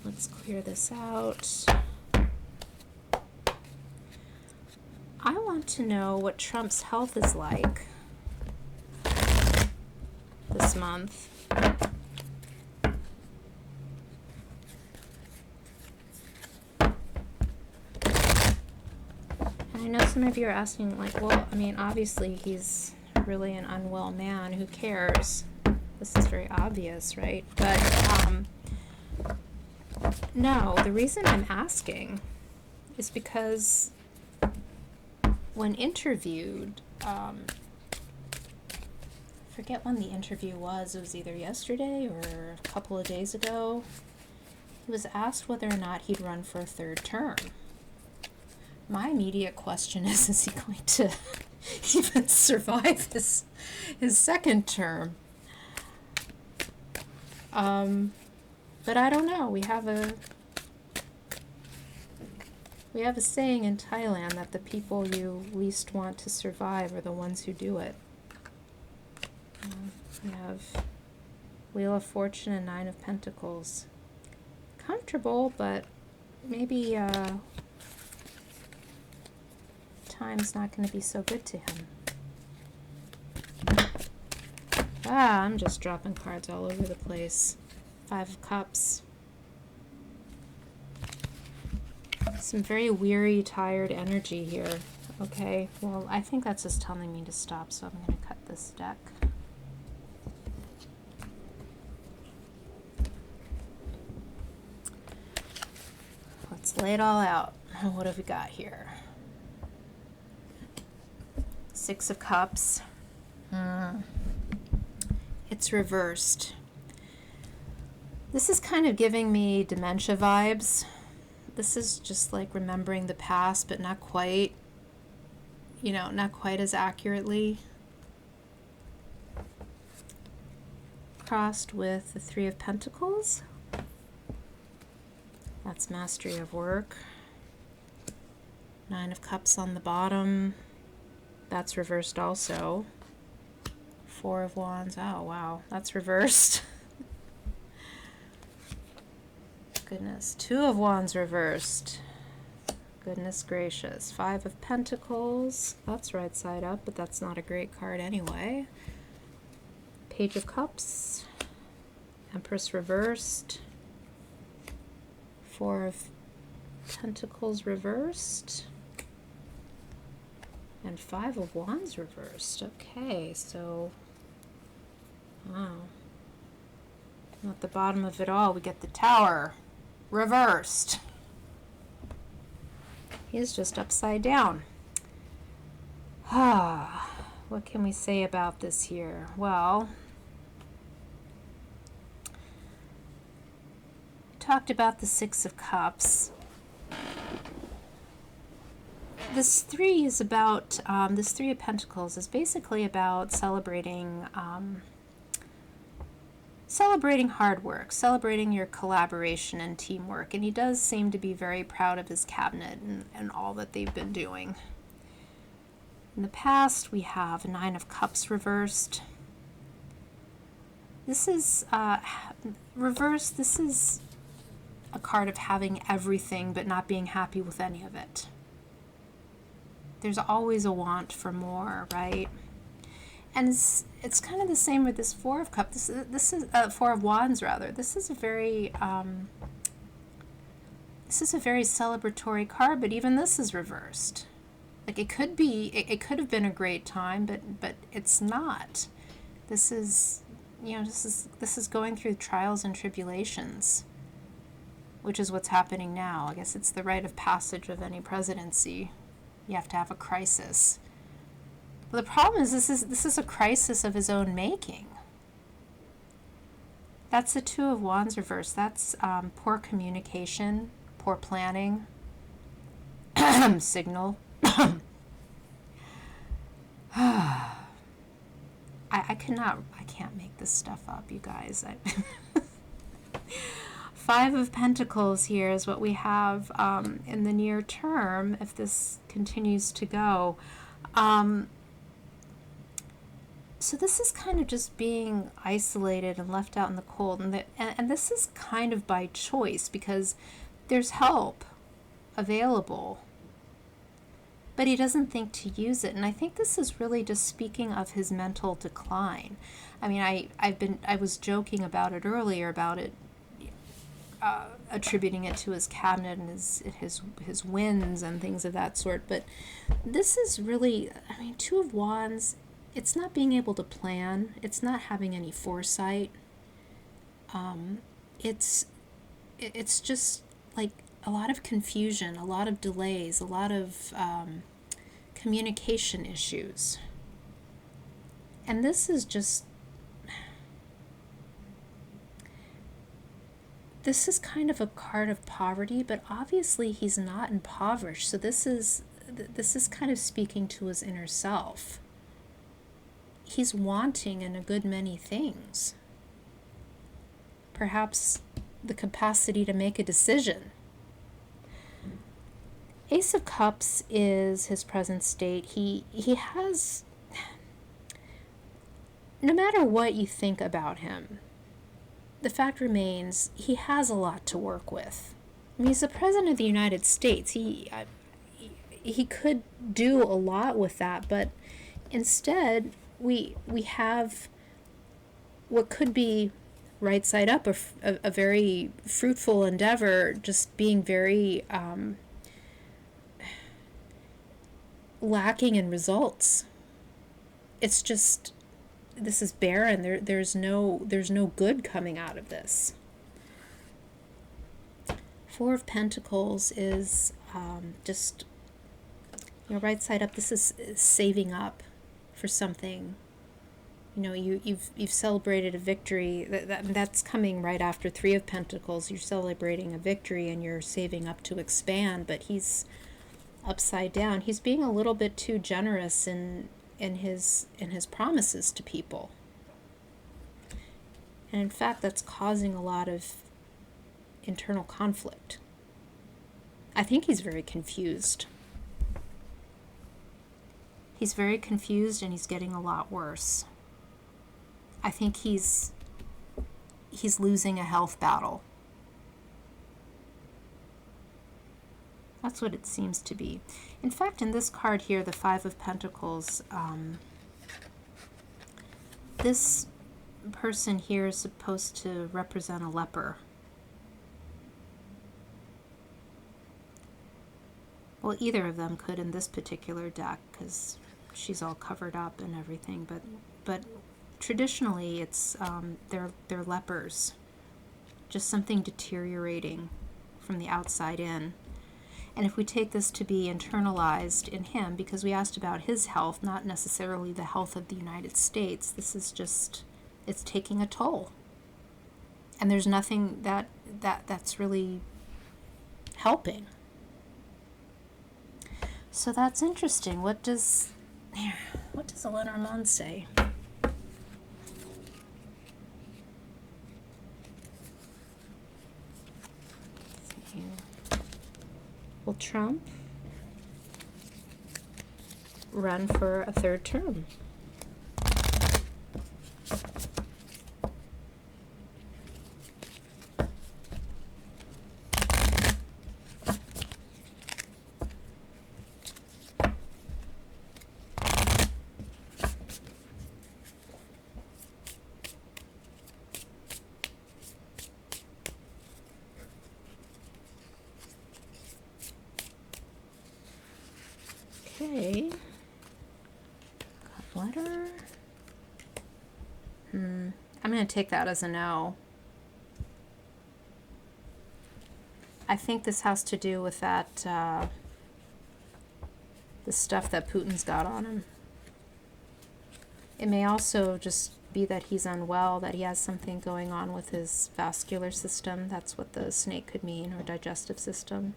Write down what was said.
Let's clear this out. I want to know what Trump's health is like this month. And I know some of you are asking, like, well, I mean, obviously he's really an unwell man. Who cares? This is very obvious, right? But no, the reason I'm asking is because when interviewed, forget when the interview was, it was either yesterday or a couple of days ago, he was asked whether or not he'd run for a third term. My immediate question is he going to even survive his second term? But I don't know. We have a saying in Thailand that the people you least want to survive are the ones who do it. We have Wheel of Fortune and Nine of Pentacles. Comfortable, but maybe time's not going to be so good to him. I'm just dropping cards all over the place. Five of Cups. Some very weary, tired energy here. Okay, well, I think that's just telling me to stop, so I'm going to cut this deck. Let's lay it all out. What have we got here? Six of Cups. It's reversed. This is kind of giving me dementia vibes. This is just like remembering the past, but not quite, not quite as accurately. Crossed with the Three of Pentacles. That's mastery of work. Nine of Cups on the bottom. That's reversed also. Four of Wands. Oh, wow. That's reversed. Goodness. Two of Wands reversed. Goodness gracious. Five of Pentacles. That's right side up, but that's not a great card anyway. Page of Cups. Empress reversed. Four of Pentacles reversed. And Five of Wands reversed. Okay, so, wow. At the bottom of it all, we get the Tower reversed. He's just upside down. What can we say about this here? Well, talked about the Six of Cups. This three is about, this Three of Pentacles is basically about celebrating, celebrating hard work, celebrating your collaboration and teamwork. And he does seem to be very proud of his cabinet and all that they've been doing. In the past, we have Nine of Cups reversed. This is reversed. This is a card of having everything but not being happy with any of it. There's always a want for more, right? And it's kind of the same with this Four of Cups. This is Four of Wands rather. This is a very celebratory card, but even this is reversed. Like it could have been a great time, but it's not. This is, this is going through trials and tribulations, which is what's happening now. I guess it's the rite of passage of any presidency. You have to have a crisis. But the problem is this is a crisis of his own making. That's the Two of Wands reversed. That's poor communication, poor planning, signal. I can't make this stuff up, you guys. Five of Pentacles here is what we have in the near term, if this continues to go. So this is kind of just being isolated and left out in the cold, and this is kind of by choice because there's help available, but he doesn't think to use it. And I think this is really just speaking of his mental decline. I mean, I was joking about it earlier, about it, attributing it to his cabinet and his wins and things of that sort. But this is really, I mean, Two of Wands. It's not being able to plan. It's not having any foresight. It's just like a lot of confusion, a lot of delays, a lot of communication issues. And this is kind of a card of poverty, but obviously he's not impoverished. So this is kind of speaking to his inner self. He's wanting in a good many things. Perhaps the capacity to make a decision. Ace of Cups is his present state. He has, no matter what you think about him, the fact remains he has a lot to work with. I mean, he's the President of the United States. He could do a lot with that, but instead we have what could be right side up, a very fruitful endeavor, just being very lacking in results. It's just, this is barren. There's no good coming out of this. Four of Pentacles is just, right side up. This is saving up for something. You've celebrated a victory. That's coming right after Three of Pentacles. You're celebrating a victory and you're saving up to expand, but he's upside down. He's being a little bit too generous in his promises to people. And in fact, that's causing a lot of internal conflict. I think he's very confused. He's very confused and he's getting a lot worse. I think he's losing a health battle. That's what it seems to be. In fact, in this card here, the Five of Pentacles, this person here is supposed to represent a leper. Well, either of them could in this particular deck, because she's all covered up and everything. But traditionally, it's they're lepers, just something deteriorating from the outside in. And if we take this to be internalized in him, because we asked about his health, not necessarily the health of the United States, this is just, it's taking a toll. And there's nothing that's really helping. So that's interesting. What does the Lenormand say? Will Trump run for a third term? Okay. Letter. I'm going to take that as a no. I think this has to do with that, the stuff that Putin's got on him. It may also just be that he's unwell, that he has something going on with his vascular system. That's what the snake could mean, or digestive system.